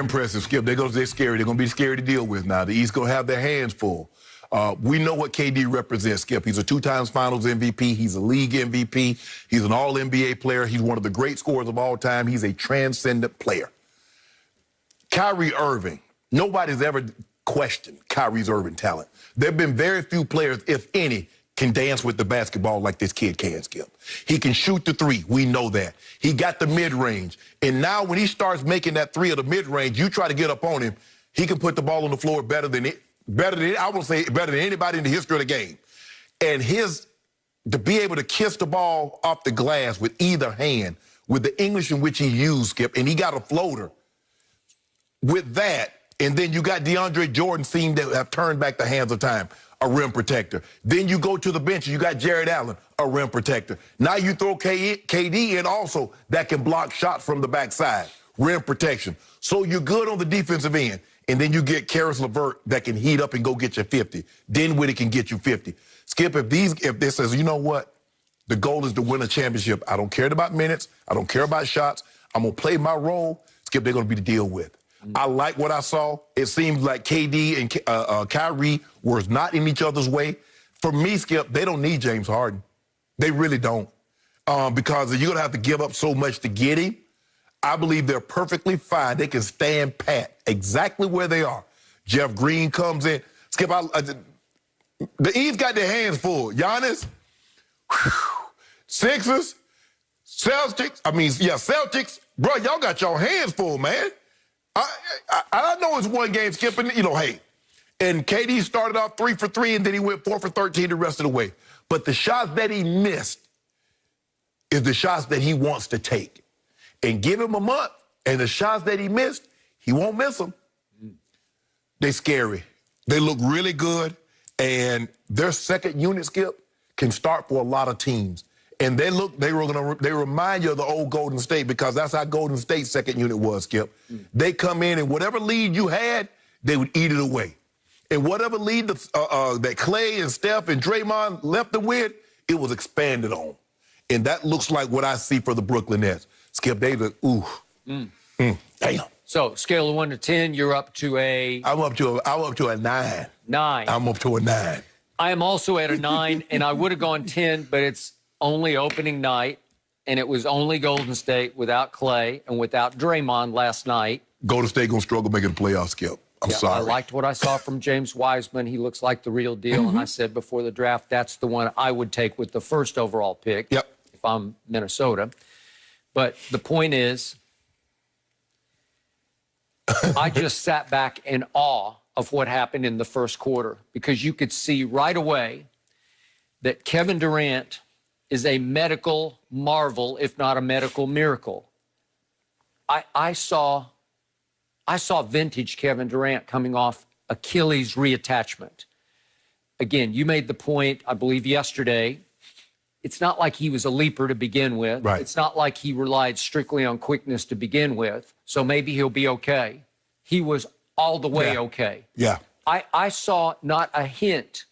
Impressive, Skip. They're scary. They're going to be scary to deal with now. The East going to have their hands full. We know what KD represents, Skip. He's a 2-time Finals MVP. He's a league MVP. He's an All-NBA player. He's one of the great scorers of all time. He's a transcendent player. Kyrie Irving. Nobody's ever questioned Kyrie Irving talent. There have been very few players, if any, can dance with the basketball like this kid can, Skip. He can shoot the three. We know that. He got the mid-range. And now when he starts making that three of the mid-range, you try to get up on him, he can put the ball on the floor better than anybody in the history of the game. And to be able to kiss the ball off the glass with either hand, with the English in which he used, Skip, and he got a floater. With that, and then you got DeAndre Jordan seemed to have turned back the hands of time, a rim protector. Then you go to the bench and you got Jared Allen, a rim protector. Now you throw KD in also that can block shots from the backside, rim protection. So you're good on the defensive end. And then you get Karis LeVert that can heat up and go get you 50. Dinwiddie can get you 50. Skip, if this says, you know what? The goal is to win a championship. I don't care about minutes. I don't care about shots. I'm going to play my role. Skip, they're going to be the deal with. I like what I saw. It seems like KD and Kyrie were not in each other's way. For me, Skip, they don't need James Harden. They really don't. Because you're going to have to give up so much to get him. I believe they're perfectly fine. They can stand pat exactly where they are. Jeff Green comes in. Skip, the East got their hands full. Giannis, Sixers, Celtics. Celtics. Bro, y'all got your hands full, man. I know it's one game, Skip, and, hey. And KD started off 3 for 3, and then he went 4 for 13 the rest of the way. But the shots that he missed is the shots that he wants to take. And give him a month, and the shots that he missed, he won't miss them. They're scary. They look really good, and their second unit, Skip, can start for a lot of teams. And they remind you of the old Golden State, because that's how Golden State's second unit was, Skip. They come in, and whatever lead you had, they would eat it away. And whatever lead that Clay and Steph and Draymond left them with, it was expanded on. And that looks like what I see for the Brooklyn Nets. Skip, they look, ooh. Damn. So, scale of 1 to 10, you're up to a... I'm up to a 9. 9. I'm up to a 9. I am also at a 9, and I would have gone 10, but it's only opening night, and it was only Golden State without Clay and without Draymond last night. Golden State going to struggle making the playoffs, Skip. I'm sorry. I liked what I saw from James Wiseman. He looks like the real deal, and I said before the draft, that's the one I would take with the first overall pick if I'm Minnesota. But the point is, I just sat back in awe of what happened in the first quarter, because you could see right away that Kevin Durant is a medical marvel, if not a medical miracle. I saw vintage Kevin Durant coming off Achilles reattachment. Again, you made the point, I believe, yesterday. It's not like he was a leaper to begin with. Right. It's not like he relied strictly on quickness to begin with. So maybe he'll be okay. He was all the way okay. Yeah. I saw not a hint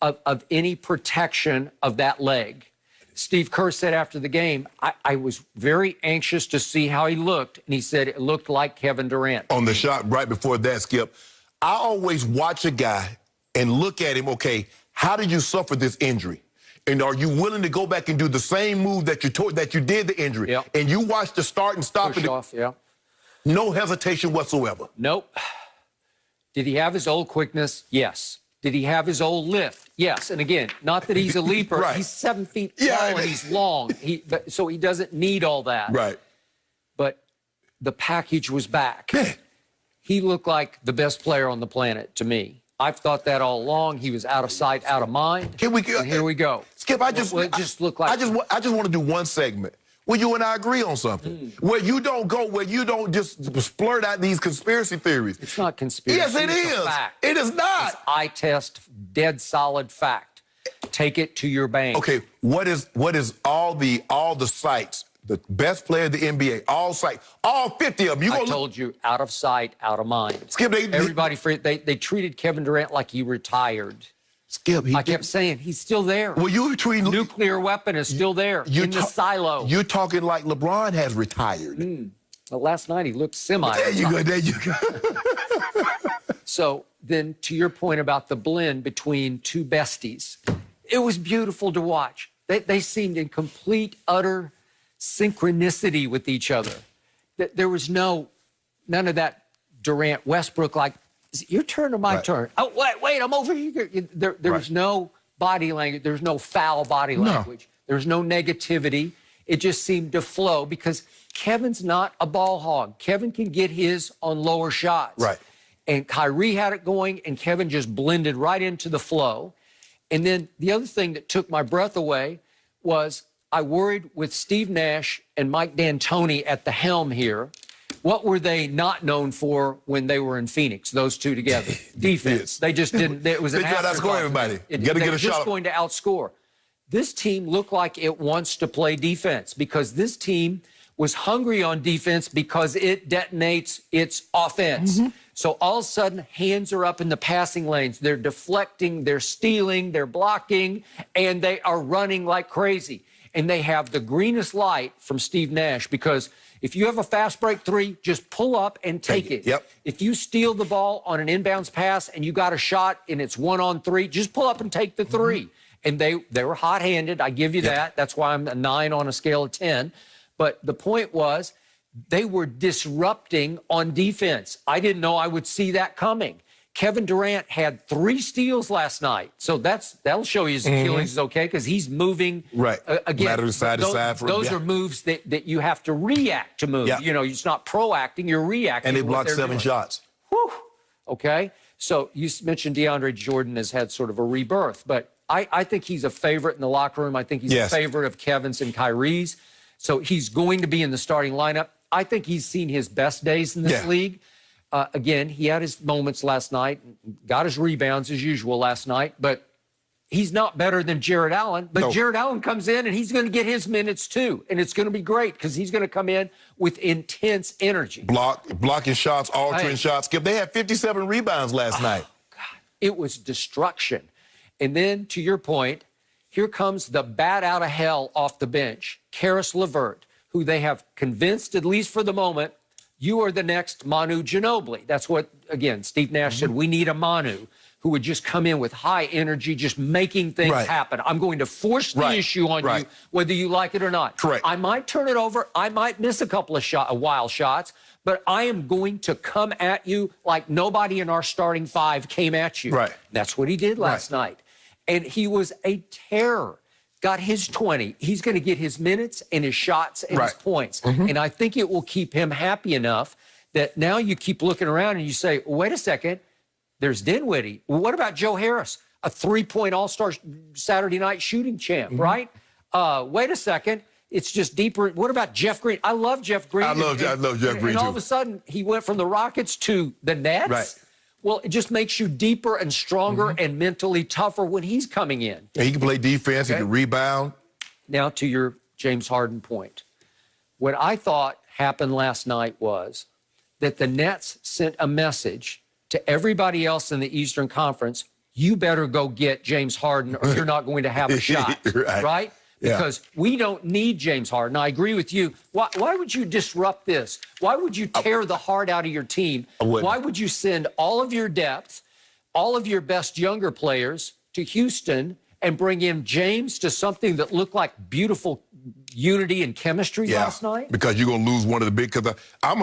of any protection of that leg. Steve Kerr said after the game, I was very anxious to see how he looked, and he said it looked like Kevin Durant. On the shot right before that, Skip, I always watch a guy and look at him, okay, how did you suffer this injury? And are you willing to go back and do the same move that you did the injury? Yep. And you watch the start and stop Push it. off, yeah. No hesitation whatsoever. Nope. Did he have his old quickness? Yes. Did he have his old lift? Yes. And again, not that he's a leaper. Right. He's 7 feet tall and he's long. So he doesn't need all that. Right. But the package was back. Yeah. He looked like the best player on the planet to me. I've thought that all along. He was out of sight, out of mind. Here we go. Skip, I just want to do one segment where you and I agree on something. Where you don't just splurt out these conspiracy theories. It's not conspiracy. Yes, it is. A fact. It is not. It's eye test, dead solid fact. Take it to your bank. Okay, what is all the sites? The best player of the NBA, all sites, all 50 of them. I told you, out of sight, out of mind. Skip, they treated Kevin Durant like he retired. Skip, I kept saying, he's still there. Well, you tweeting... Nuclear weapon is still there in the silo. You're talking like LeBron has retired. Well, last night he looked semi. There you go. There you go. So then to your point about the blend between two besties, it was beautiful to watch. They seemed in complete, utter synchronicity with each other. There was none of that Durant, Westbrook, like, is it your turn or my turn? Oh, wait, I'm over here. There was no body language. There was no foul body language. There was no negativity. It just seemed to flow because Kevin's not a ball hog. Kevin can get his on lower shots. Right. And Kyrie had it going, and Kevin just blended right into the flow. And then the other thing that took my breath away was I worried with Steve Nash and Mike D'Antoni at the helm here. What were they not known for when they were in Phoenix, those two together? Defense. They just didn't. It was an They tried to outscore everybody. You got to get a shot. Just going to outscore. This team looked like it wants to play defense because this team was hungry on defense because it detonates its offense. So all of a sudden, hands are up in the passing lanes. They're deflecting, they're stealing, they're blocking, and they are running like crazy. And they have the greenest light from Steve Nash because if you have a fast break three, just pull up and take it. Yep. If you steal the ball on an inbounds pass and you got a shot and it's 1-on-3, just pull up and take the three. And they were hot-handed. I give you that. That's why I'm a 9 on a scale of 10. But the point was they were disrupting on defense. I didn't know I would see that coming. Kevin Durant had 3 steals last night. So that'll show you his Achilles is okay because he's moving. Right. Again, Lateral side to side. Those are moves that you have to react to move. You know, it's not proacting, you're reacting. And they blocked 7 shots. Whew. Okay. So you mentioned DeAndre Jordan has had sort of a rebirth, but I think he's a favorite in the locker room. I think he's a favorite of Kevin's and Kyrie's. So he's going to be in the starting lineup. I think he's seen his best days in this league. Again, he had his moments last night, got his rebounds as usual last night, but he's not better than Jared Allen. But Jared Allen comes in and he's going to get his minutes too. And it's going to be great because he's going to come in with intense energy. Blocking shots, altering shots. Skip, they had 57 rebounds last night. God, it was destruction. And then, to your point, here comes the bat out of hell off the bench, Karis LeVert, who they have convinced, at least for the moment, you are the next Manu Ginobili. That's what, again, Steve Nash said, we need a Manu who would just come in with high energy, just making things happen. I'm going to force the issue on you, whether you like it or not. Correct. I might turn it over. I might miss a couple of wild shots, but I am going to come at you like nobody in our starting 5 came at you. Right. That's what he did last night. And he was a terror. Got his 20. He's going to get his minutes and his shots and his points. And I think it will keep him happy enough that now you keep looking around and you say, wait a second, there's Dinwiddie. Well, what about Joe Harris, a 3-point All-Star Saturday night shooting champ, right? Wait a second, it's just deeper. What about Jeff Green? I love Jeff Green. I love Jeff Green, and all of a sudden, he went from the Rockets to the Nets. Right. Well, it just makes you deeper and stronger and mentally tougher when he's coming in. Yeah, he can play defense. He can rebound. Now to your James Harden point. What I thought happened last night was that the Nets sent a message to everybody else in the Eastern Conference, you better go get James Harden or you're not going to have a shot, right? Because we don't need James Harden. I agree with you. Why would you disrupt this? Why would you tear the heart out of your team? Why would you send all of your depth, all of your best younger players to Houston and bring in James to something that looked like beautiful unity and chemistry last night? Because you're going to lose one of the big. Because I'm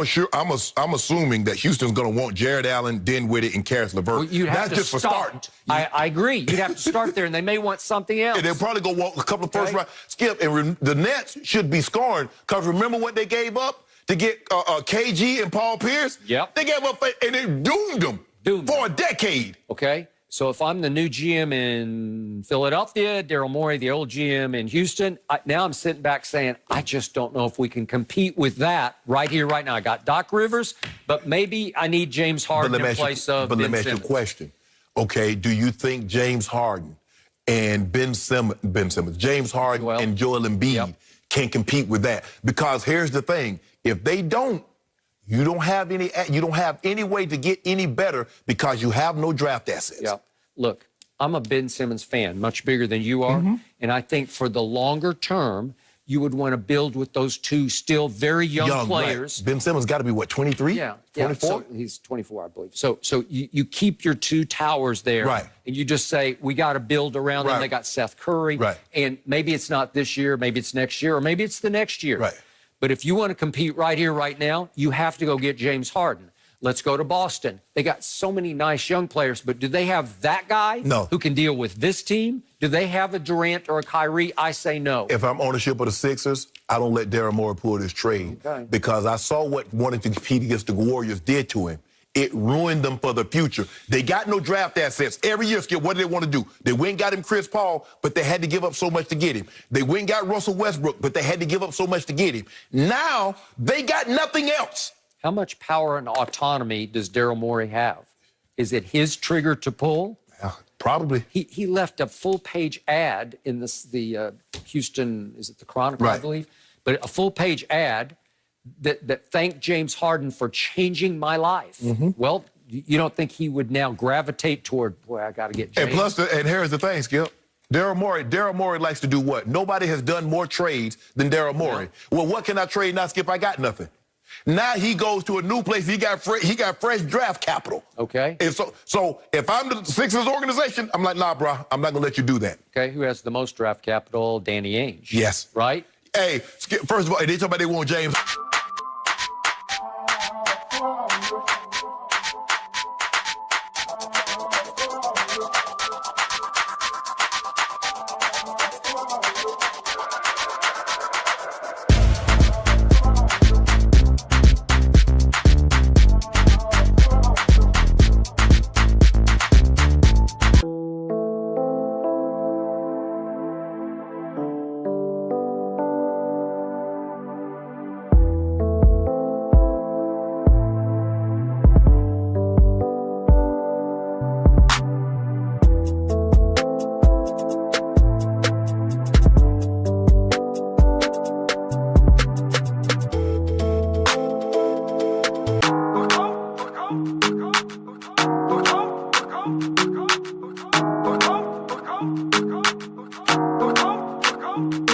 assuming that Houston's going to want Jared Allen, Dinwiddie, and Karis LeVert. Well, that's just for starting. I agree. You'd have to start there, and they may want something else. And they'll probably go walk a couple of first round. Skip, and the Nets should be scoring because remember what they gave up to get KG and Paul Pierce? Yep. They gave up and they doomed them for a decade. Okay. So if I'm the new GM in Philadelphia, Daryl Morey, the old GM in Houston, now I'm sitting back saying, I just don't know if we can compete with that right here, right now. I got Doc Rivers, but maybe I need James Harden in place of Ben Simmons. But let me ask you a question. Okay, do you think James Harden and James Harden and Joel Embiid can compete with that? Because here's the thing. If they don't, you don't have any way to get any better because you have no draft assets. Yeah. Look, I'm a Ben Simmons fan, much bigger than you are. And I think for the longer term, you would want to build with those two still very young players. Right. Ben Simmons got to be, what, 23? Yeah. 24? So he's 24, I believe. So you keep your two towers there. Right. And you just say, we got to build around them. They got Seth Curry. Right. And maybe it's not this year, maybe it's next year, or maybe it's the next year. Right. But if you want to compete right here, right now, you have to go get James Harden. Let's go to Boston. They got so many nice young players, but do they have that guy who can deal with this team? Do they have a Durant or a Kyrie? I say no. If I'm ownership of the Sixers, I don't let Daryl Morey pull this trade because I saw what wanting to compete against the Warriors did to him. It ruined them for the future. They got no draft assets. Every year, Skip, what do they want to do? They went and got him Chris Paul, but they had to give up so much to get him. They went and got Russell Westbrook, but they had to give up so much to get him. Now, they got nothing else. How much power and autonomy does Daryl Morey have? Is it his trigger to pull? Probably. He left a full-page ad in the Houston, is it the Chronicle, I believe? But a full-page ad that thanked James Harden for changing my life. Well, you don't think he would now gravitate toward, boy, I got to get James? And plus, and here's the thing, Skip. Daryl Morey likes to do what? Nobody has done more trades than Daryl Morey. Well, what can I trade now, Skip? I got nothing. Now he goes to a new place. He got fresh draft capital. Okay. And so if I'm the Sixers organization, I'm like, nah, bro, I'm not gonna let you do that. Okay. Who has the most draft capital? Danny Ainge. Yes. Right. Hey, Skip, first of all, they talk about they want James. Go.